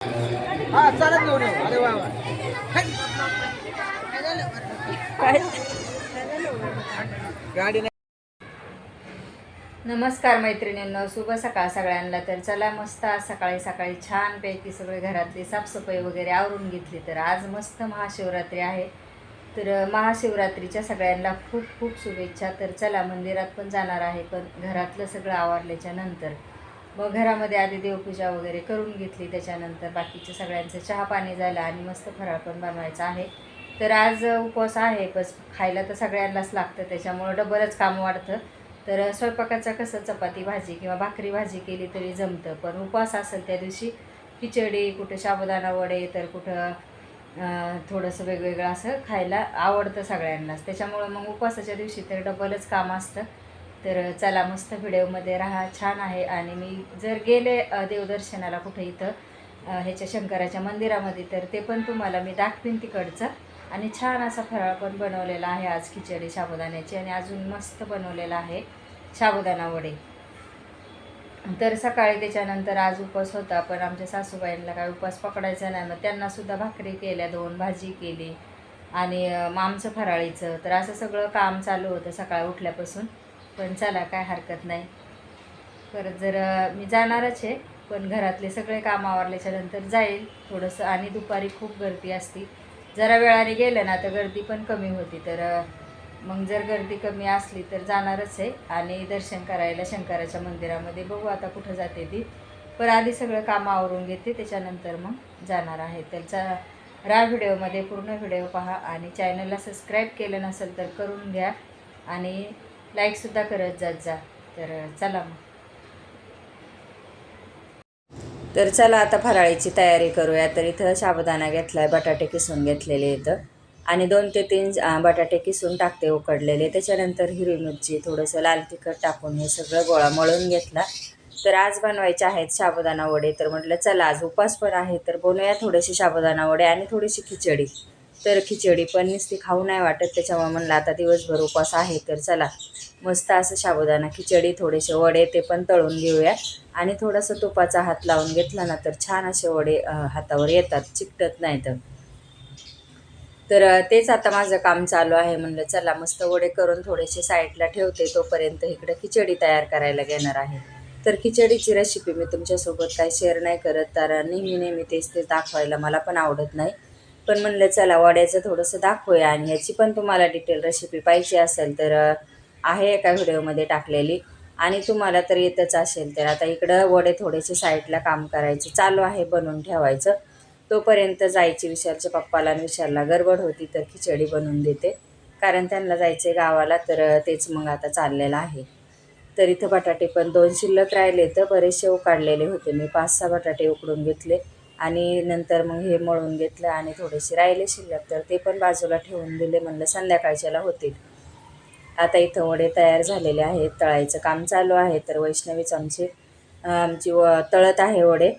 हा चालत घेऊन येऊ. अरे वा वा. काय गाडी नाही. नमस्कार मैत्रिणींनो, शुभ सकाळ सगळ्यांना. तर चला मस्त आज सकाळी सकाळी छानपैकी सगळे घरातली साफसफाई वगैरे आवरून घेतली. तर आज मस्त महाशिवरात्री आहे. तर महाशिवरात्रीच्या सगळ्यांना खूप खूप शुभेच्छा. तर चला मंदिरात पण जाणार आहे, पण घरातलं सगळं आवरल्याच्या नंतर मग घरामध्ये आधी देवपूजा वगैरे करून घेतली. त्याच्यानंतर बाकीच्या सगळ्यांचं चहा पाणी झालं आणि मस्त फराळ पण बनवायचा आहे. तर आज उपवास आहे, बस खायला तर सगळ्यांनाच लागतं, त्याच्यामुळं डबलच काम वाढतं. तर स्वयंपाकाचं कसं चपाती भाजी किंवा भाकरी भाजी केली तरी जमतं, पण उपवास असेल त्या दिवशी खिचडी, कुठं साबुदाणा वडे, तर कुठं थोडंसं वेगवेगळं असं खायला आवडतं सगळ्यांनाच. त्याच्यामुळं मग उपवासाच्या दिवशी तर डबलच काम असतं. तर चला मस्त व्हिडिओमध्ये राहा, छान आहे. आणि मी जर गेले देवदर्शनाला कुठे इथं ह्याच्या शंकराच्या मंदिरामध्ये, तर ते पण तुम्हाला मी दाखवीन तिकडचं. आणि छान असा फराळ पण बनवलेला आहे आज, खिचडी साबुदाण्याची, आणि अजून मस्त बनवलेला आहे साबुदाणा वडे. तर सकाळी त्याच्यानंतर आज उपवास होता, पण आमच्या सासूबाईंना काय उपवास पकडायचा नाही, मग त्यांनासुद्धा भाकरी केल्या, 2 भाजी केली आणि आमचं फराळीचं. तर असं सगळं काम चालू होतं सकाळी उठल्यापासून. पण चला काय हरकत नाही. परत जर मी जाणारच आहे, पण घरातले सगळे काम आवरल्याच्या नंतर जाईल थोडंसं. आणि दुपारी खूप गर्दी असती, जरा वेळाने गेलं ना तर गर्दी पण कमी होती. तर मग जर गर्दी कमी असली तर जाणारच आहे आणि दर्शन करायला शंकराच्या मंदिरामध्ये. बघू आता कुठं जाते ती, पण आधी सगळं काम आवरून घेते, त्याच्यानंतर मग जाणार आहे. त्याचा व्हिडिओमध्ये पूर्ण व्हिडिओ पहा आणि चॅनलला सबस्क्राईब केलं नसेल तर करून घ्या आणि लाईकसुद्धा करत जात जा. तर चला मग. तर चला आता फराळीची तयारी करूया. तर इथं साबुदाणा घेतला आहे, बटाटे किसून घेतलेले इथं, आणि 2 ते 3 बटाटे किसून टाकते उकडलेले. त्याच्यानंतर हिरवी मिरची, थोडंसं लाल तिखट टाकून हे सगळं गोळा मळून घेतला. तर आज बनवायचे आहेत साबुदाणा वडे. तर म्हटलं चला आज उपास पण आहे, तर बनवूया थोडेसे साबुदाणा वडे आणि थोडीशी खिचडी. तर खिचडी पण नुसती खाऊ नाही वाटत, त्याच्यामुळे म्हणलं आता दिवसभर उपवास आहे, तर चला मस्त असं साबुदाणा खिचडी, थोडेसे वडे ते पण तळून घेऊया. आणि थोडंसं तुपाचा हात लावून घेतला ना तर छान असे वडे हातावर येतात, चिकटत नाहीत. तर तेच आता माझं काम चालू आहे. म्हणलं चला मस्त वडे करून थोडेसे साईडला ठेवते, तोपर्यंत इकडे खिचडी तयार करायला घेणार आहे. तर खिचडीची रेसिपी मी तुमच्यासोबत काही शेअर नाही करत, तर नेहमी तेच दाखवायला मला पण आवडत नाही. पण म्हणलं चला वड्याचं थोडंसं दाखवूया, आणि ह्याची पण तुम्हाला डिटेल रेसिपी पाहिजे असेल तर आहे एका व्हिडिओमध्ये टाकलेली, आणि तुम्हाला तर येतच असेल. तर आता इकडं वडे थोडेसे साईडला काम करायचं चालू आहे, बनवून ठेवायचं. तोपर्यंत जायची विशालच्या पप्पाला, आणि विशालला गडबड होती तर खिचडी बनवून देते, कारण त्यांना जायचं आहे गावाला. तर तेच मग आता चाललेलं आहे. तर इथं बटाटे पण 2 शिल्लक राहिले, तर बरेचसे उकडलेले होते, मी 5-6 बटाटे उकडून घेतले आणि नंतर मग हे मळून घेतलं, आणि थोडेसे राहिले शिल्लक तर ते पण बाजूला ठेवून दिले. म्हणलं संध्याकाळच्याला होतील. आता इथं वडे तयार झालेले आहेत, तळायचं काम चालू आहे. तर वैष्णवीच आमची तळत आहे वडे.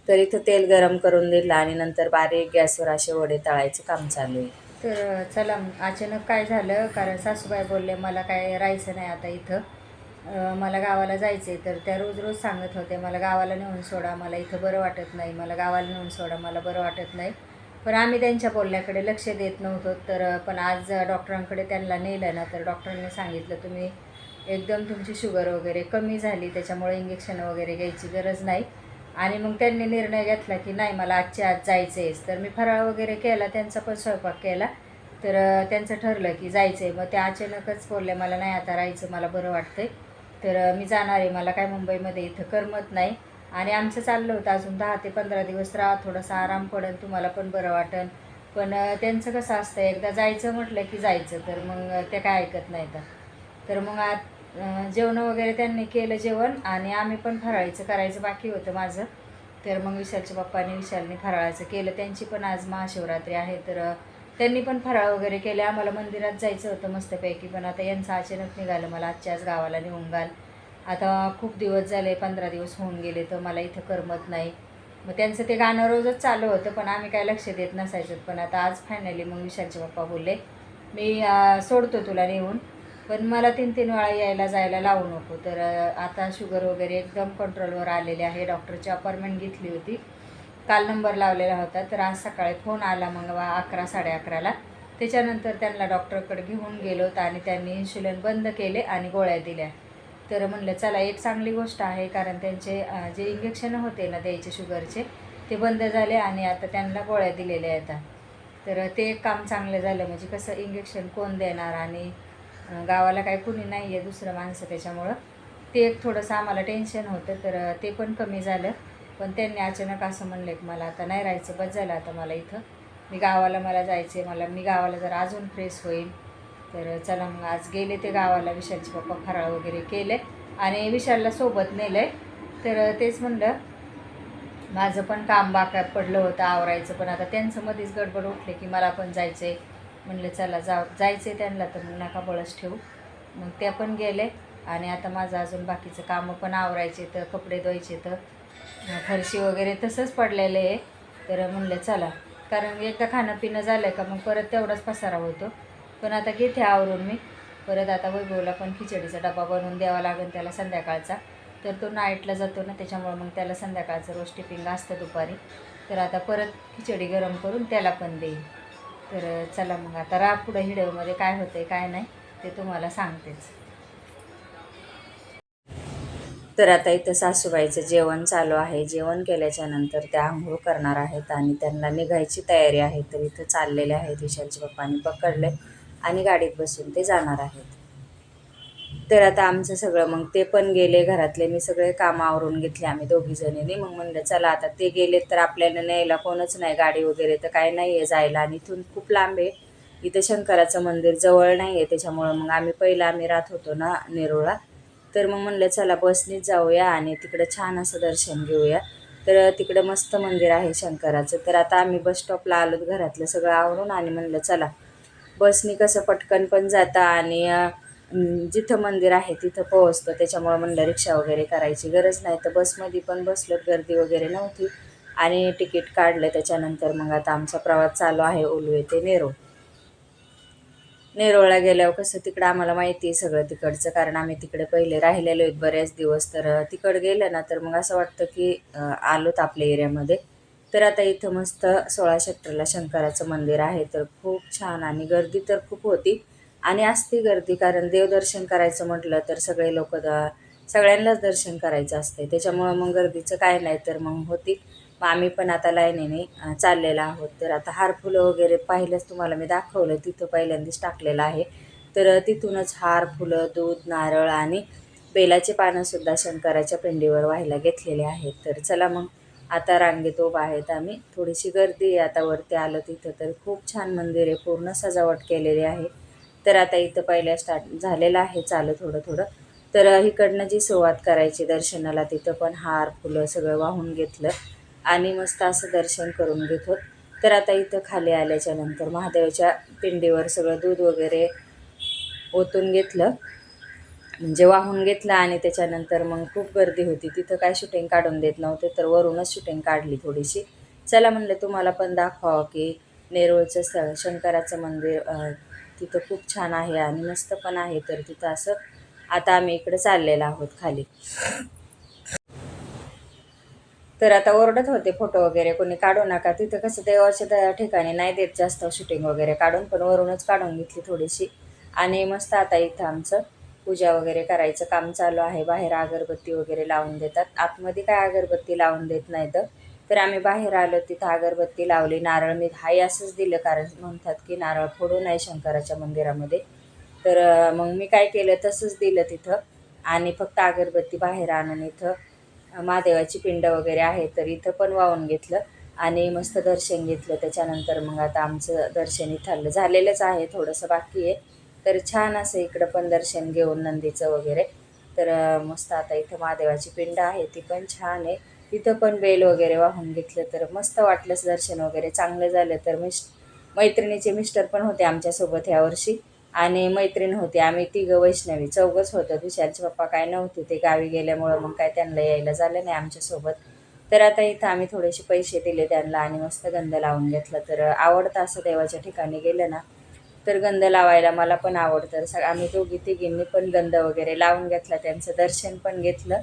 तर इथं तेल गरम करून दिलं आणि नंतर बारीक गॅसवर असे वडे तळायचं काम चालू आहे. तर चला अचानक काय झालं, कारण सासूबाई बोलले मला काय राहायचं नाही आता इथं, मला गावाला जायचं आहे. तर त्या रोज रोज सांगत होते मला गावाला नेऊन सोडा, मला इथं बरं वाटत नाही, मला गावाला नेऊन सोडा, मला बरं वाटत नाही. पण आम्ही त्यांच्या बोलण्याकडे लक्ष देत नव्हतो. तर पण आज डॉक्टरांकडे त्यांना नेलं ना, तर डॉक्टरांनी सांगितलं तुम्ही एकदम तुमची शुगर वगैरे कमी झाली, त्याच्यामुळे इंजेक्शन वगैरे घ्यायची गरज नाही. आणि मग त्यांनी निर्णय घेतला की नाही मला आजच्या आज जायचं आहेच. तर मी फराळ वगैरे केला, त्यांचा पण स्वयंपाक केला. तर त्यांचं ठरलं की जायचं आहे. मग ते अचानकच बोलले मला नाही आता राहायचं, मला बरं वाटतं आहे, तर मी जाणार आहे, मला काय मुंबईमध्ये इथं करमत नाही. आणि आमचं चाललं होतं अजून 10 ते 15 दिवस राहा, थोडासा आराम पडेल, तुम्हाला पण बरं वाटेल. पण त्यांचं कसं असतं, एकदा जायचं म्हटलं की जायचं, तर मग ते काय ऐकत नाही. तर मग आज जेवण वगैरे त्यांनी केलं जेवण, आणि आम्ही पण फराळीचं करायचं बाकी होतं माझं. तर मग विशालच्या पप्पाने विशालने फराळाचं केलं, त्यांची पण आज महाशिवरात्री आहे. तर त्यांनी पण फराळ वगैरे केले. आम्हाला मंदिरात जायचं होतं मस्तपैकी, पण आता यांचं अचानक निघालं मला आजच्या आज गावाला नेऊन घाल. आता खूप दिवस झाले, 15 दिवस होऊन गेले, तर मला इथं करमत नाही. मग त्यांचं ते गाणं रोजच चालू होतं, पण आम्ही काय लक्ष देत नसायचं. पण आता आज फायनली मग विशालचे पप्पा बोलले मी सोडतो तुला नेऊन, पण मला 3-3 वेळा यायला जायला लावू नको. तर आता शुगर वगैरे एकदम कंट्रोलवर आलेले आहे. डॉक्टरची अपॉइंटमेंट घेतली होती, काल नंबर लावलेला होता. तर आज सकाळी फोन आला मग 11-11:30ला. त्याच्यानंतर त्यांना डॉक्टरकडे घेऊन गेलो आणि त्यांनी इन्शुलिन बंद केले आणि गोळ्या दिल्या. तर म्हणलं चला एक चांगली गोष्ट आहे, कारण त्यांचे जे इंजेक्शन होते ना द्यायचे शुगरचे ते बंद झाले आणि आता त्यांना गोळ्या दिलेल्या आहेत. तर ते एक काम चांगलं झालं. म्हणजे कसं इंजेक्शन कोण देणार आणि गावाला काही कुणी नाही आहे दुसरं माणसं, त्याच्यामुळं ते एक थोडंसं आम्हाला टेन्शन होतं. तर ते पण कमी झालं. पण त्यांनी अचानक असं म्हणलं की मला आता नाही राहायचं, बस झालं आता मला इथं, मला जायचं आहे, मी गावाला जर अजून फ्रेश होईल. तर चला मग आज गेले ते गावाला. विशालचे पप्पा फराळ वगैरे केले आणि विशालला सोबत नेलं आहे. तर तेच म्हणलं माझं पण काम बाका पडलं होतं आवरायचं, पण आता त्यांचं मध्येच गडबड उठले की मला पण जायचं आहे. म्हणलं चला जायचं आहे त्यांना, तर मग नका बळच ठेवू. मग त्या पण गेले आणि आता माझं अजून बाकीचं कामं पण आवरायचे, तर कपडे धुवायचे, तर फरशी वगैरे तसंच पडलेलं आहे. तर म्हणलं चला, कारण एकदा खाणं पिणं झालं का मग परत तेवढाच पसारा होतो. पण आता घेते आवरून मी. परत आता वैभवला पण खिचडीचा डबा बनवून द्यावा लागेल त्याला संध्याकाळचा. तर तो नाईटला जातो ना, त्याच्यामुळं मग त्याला संध्याकाळचं रोज टिफिन असतं दुपारी. तर आता परत खिचडी गरम करून त्याला पण देईन. तर चला मग आता पुढं व्हिडिओमध्ये काय होतं काय नाही ते तुम्हाला सांगतेच. तर आता इथं सासूबाईचं जेवण चालू आहे. जेवण केल्याच्या नंतर त्या आंघोळ करणार आहेत आणि त्यांना निघायची तयारी आहे. तर इथं चाललेले आहेत. विशालच्या पप्पांनी पकडले आणि गाडीत बसून ते जाणार आहेत. तर आता आमचं सगळं मग ते पण गेले घरातले, मी सगळे कामं आवरून घेतले आम्ही दोघीजणींनी. मग म्हणलं चला आता ते गेलेत तर आपल्याला न्यायला कोणच नाही, गाडी वगैरे तर काय नाही आहे जायला, आणि इथून खूप लांब आहे. इथं शंकराचं मंदिर जवळ नाही आहे, त्याच्यामुळं मग आम्ही राहत होतो ना नेरूळला. तर मग म्हणलं चला बसनीच जाऊया आणि तिकडं छान असं दर्शन घेऊया. तर तिकडं मस्त मंदिर आहे शंकराचं. तर आता आम्ही बस स्टॉपला आलो घरातलं सगळं आवरून, आणि म्हणलं चला बसनी कसं पटकन पण जाता आणि जिथं मंदिर आहे तिथं पोहोचतं. त्याच्यामुळं म्हणलं रिक्षा वगैरे करायची गरज नाही. तर बसमध्ये पण बसलो, गर्दी वगैरे नव्हती आणि तिकीट काढलं. त्याच्यानंतर मग आता आमचा प्रवास चालू आहे उलवे ते नेरूळ. नेरूळला गेल्यावर कसं तिकडं आम्हाला माहिती आहे सगळं तिकडचं, कारण आम्ही तिकडे पहिले राहिलेलो आहेत बरेच दिवस. तर तिकडं गेलं ना तर मग असं वाटतं की आलोत आपल्या एरियामध्ये. तर आता इथं मस्त 16 सेक्टरला शंकराचं मंदिर आहे. तर खूप छान, आणि गर्दी तर खूप होती आणि असती गर्दी, कारण देवदर्शन करायचं म्हटलं तर सगळे लोक सगळ्यांनाच दर्शन करायचं असते, त्याच्यामुळं मग गर्दीचं काय नाही. तर मग होती. मग आम्ही पण आता लाईनीने चाललेलो आहोत. तर आता हार फुलं वगैरे पाहिलंच तुम्हाला मी दाखवलं, तिथं पहिल्यांदाच टाकलेलं आहे. तर तिथूनच हार फुलं, दूध, नारळ आणि बेलाचे पानंसुद्धा शंकराच्या पिंडीवर व्हायला घेतलेले आहेत. तर चला मग आता रांगेत उभा आहेत आम्ही. थोडीशी गर्दी आहे आता वरती आलं तिथं. तर खूप छान मंदिर आहे, पूर्ण सजावट केलेली आहे. तर आता इथं पहिल्या स्टार्ट झालेलं आहे चालू थोडं थोडं. तर इकडनं जी सुरुवात करायची दर्शनाला, तिथं पण हार फुलं सगळं वाहून घेतलं आणि मस्त असं दर्शन करून घेत होत. तर आता इथं खाली आल्याच्या नंतर महादेवाच्या पिंडीवर सगळं दूध वगैरे ओतून घेतलं, म्हणजे वाहून घेतलं. आणि त्याच्यानंतर मग खूप गर्दी होती तिथं, काय शूटिंग काढून देत नव्हते, तर वरूनच शूटिंग काढली थोडीशी. चला म्हणलं तुम्हाला पण दाखवावं की नेरूळचं शंकराचं मंदिर तिथं खूप छान आहे आणि मस्त पण आहे. तर तिथं असं आता आम्ही इकडे चाललेलो आहोत खाली. तर आता ओरडत होते फोटो वगैरे कोणी काढू नका, तिथं कसं देवाच्या ठिकाणी नाही देत जास्त शूटिंग वगैरे काढून, पण वरूनच काढून घेतली थोडीशी. आणि मस्त आता इथं आमचं पूजा वगैरे करायचं काम चालू आहे. बाहेर अगरबत्ती वगैरे लावून देतात, आतमध्ये काय अगरबत्ती लावून देत नाहीत. तर आम्ही बाहेर आलो, तिथं अगरबत्ती लावली. नारळ मी हाय असंच दिलं, कारण म्हणतात की नारळ फोडू नये शंकराच्या मंदिरामध्ये. तर मग मी काय केलं तसंच दिलं तिथं, आणि फक्त अगरबत्ती बाहेर आणून इथं महादेवाची पिंड वगैरे आहे तर इथं पण वाहून घेतलं आणि मस्त दर्शन घेतलं. त्याच्यानंतर मग आता आमचं दर्शन इथं झालेलंच आहे, थोडंसं बाकी आहे. तर छान असं इकडं पण दर्शन घेऊन नंदीचं वगैरे. तर मस्त आता इथं महादेवाची पिंड आहे, ती पण छान आहे. तिथं पण बेल वगैरे वाहून घेतलं, तर मस्त वाटलंच दर्शन वगैरे चांगलं झालं. तर मैत्रिणीचे मिस्टर पण होते आमच्यासोबत ह्यावर्षी, आणि मैत्रीण होती. आम्ही तिघं वैष्णवी चौघंच होतं. विशालचे पप्पा काय नव्हते, ते गावी गेल्यामुळं मग काय त्यांना यायला झालं नाही आमच्यासोबत. तर आता इथं आम्ही थोडेसे पैसे दिले त्यांना आणि मस्त गंध लावून घेतला. तर आवडतं असं देवाच्या ठिकाणी गेलं ना तर गंध लावायला मला पण आवडतं. आम्ही दोघी तिघींनी पण गंध वगैरे लावून घेतला, त्यांचं दर्शन पण घेतलं.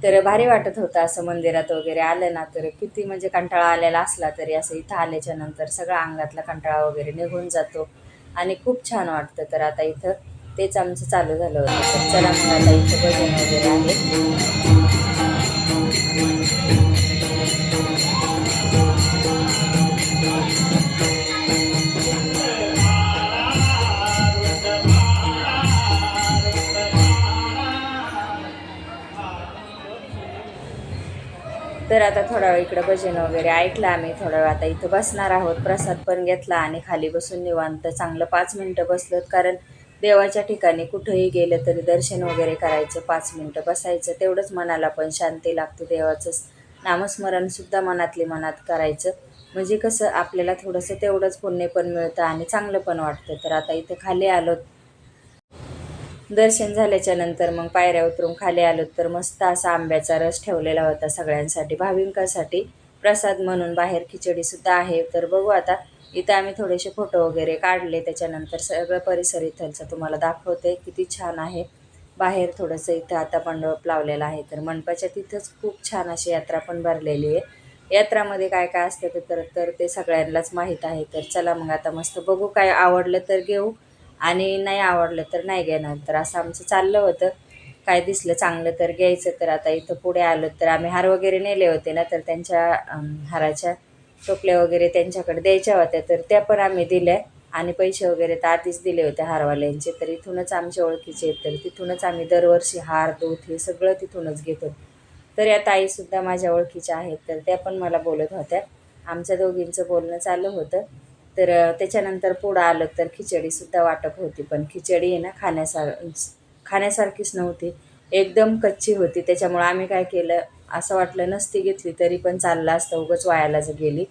तर भारी वाटत होतं असं मंदिरात वगैरे आलं ना, तर किती म्हणजे कंटाळा आलेला असला तरी असं इथं आल्याच्या नंतर सगळा अंगातला कंटाळा वगैरे निघून जातो आणि खूप छान वाटतं. तर आता इथं तेच आमचं चालू झालं होतं. तर चला मग आता इथं भजन वगैरे आहे. तर आता थोडा वेळ इकडं भजन वगैरे ऐकलं आम्ही. थोडा वेळ आता इथं बसणार आहोत, प्रसाद पण घेतला आणि खाली बसून निवांत चांगलं 5 मिनटं बसलोत. कारण देवाच्या ठिकाणी कुठंही गेलं तरी दर्शन वगैरे करायचं, 5 मिनटं बसायचं, तेवढंच मनाला पण शांती लागते. देवाचं नामस्मरणसुद्धा मनातली मनात करायचं, म्हणजे कसं आपल्याला थोडंसं तेवढंच पुण्य पण मिळतं आणि चांगलं पण वाटतं. तर आता इथं खाली आलो, दर्शन झाल्याच्या नंतर मग पायऱ्या उतरून खाली आलो. तर मस्त असा आंब्याचा रस ठेवलेला होता सगळ्यांसाठी, भाविकांसाठी प्रसाद म्हणून. बाहेर खिचडीसुद्धा आहे. तर बघू आता, इथं आम्ही थोडेसे फोटो वगैरे काढले. त्याच्यानंतर सगळं परिसर इथलचं तुम्हाला दाखवते, किती छान आहे. बाहेर थोडंसं इथं आता मंडप लावलेला आहे. तर मंडपाच्या तिथंच खूप छान अशी यात्रा पण भरलेली आहे. यात्रामध्ये काय काय असतं तर ते सगळ्यांनाच माहीत आहे. तर चला मग आता मस्त बघू, काय आवडलं तर घेऊ आणि नाही आवडलं तर नाही घेणार. तर असं आमचं चाललं होतं, काय दिसलं चांगलं तर घ्यायचं. तर आता इथं पुढे आलो, तर आम्ही हार वगैरे नेले होते ना, तर त्यांच्या हाराच्या टोपल्या वगैरे त्यांच्याकडे द्यायच्या होत्या, तर त्या पण आम्ही दिल्या आणि पैसे वगैरे तर आधीच दिले होते हारवाल्यांचे. तर इथूनच आमच्या ओळखीचे आहेत, तर तिथूनच आम्ही दरवर्षी हार दूध हे सगळं तिथूनच घेतो. तर या ताईसुद्धा माझ्या ओळखीच्या आहेत, तर त्या पण मला बोलत होत्या. आमच्या दोघींचं बोलणं चालू होतं. तर त्याच्यानंतर पुढं आलं तर खिचडीसुद्धा वाटप होती, पण खिचडी आहे ना खाण्यासारखीच नव्हती, एकदम कच्ची होती. त्याच्यामुळं आम्ही काय केलं, असं वाटलं नसती घेतली तरी पण चाललं असतं, उगाच वायाला गेली,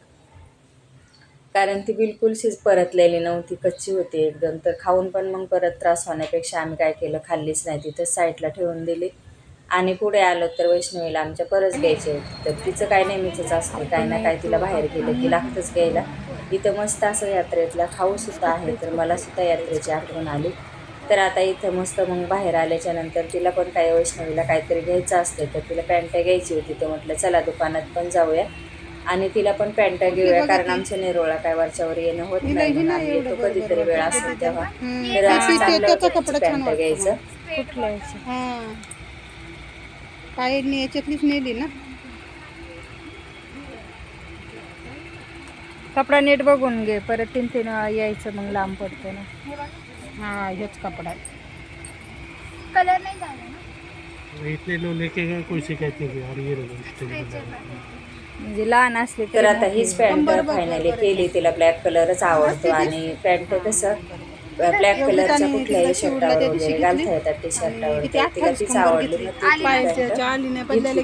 कारण ती बिलकुलशीच परतलेली नव्हती, कच्ची होती एकदम. तर खाऊन पण मग परत त्रास होण्यापेक्षा आम्ही काय केलं, खाल्लीच नाही, तिथंच साईडला ठेवून दिली. आणि पुढे आलो तर वैष्णवीला आमच्या परस घ्यायचे होते. तर तिचं काय नेहमीचंच असतं, काय ना काय तिला बाहेर गेलं की लागतंच घ्यायला. इथं मस्त असं यात्रेतला खाऊसुद्धा आहे, तर मलासुद्धा यात्रेची आठवण आली. तर आता इथं मस्त मग बाहेर आल्याच्या नंतर तिला पण काय वैष्णवीला काहीतरी घ्यायचं असतं, तर तिला पॅन्ट घ्यायची होती. तर म्हटलं चला दुकानात पण जाऊया आणि तिला पण पॅन्ट घेऊया, कारण आमच्या नेरोळा काय वरच्यावर येणं होत नाही, म्हणून आम्ही येतो कधीतरी वेळ असेल तेव्हा. तर असं चाललं होतं तिची पॅन्ट घ्यायचं. काय याच्यातलीच नेली ना, कपडा नीट बघून घे, परत 3 यायचं मग लांब पडतं ना. हा हेच कपडा कलर नाही झाला ना, इतने लोग लेके गए, कोई शिकायत नहीं की और ये रहो म्हणजे लहान असले तर आता हीच पॅन्ट फायनली केली. तिला ब्लॅक कलरच आवडतो आणि पॅन्ट कसं ब्लॅक कलरच्या कुठल्याही शर्टावर वगैरे घालता येतात, टी शर्टावर. तर तिला तीच आवडली, मग ती पॅन्ट आली नाही बदलायला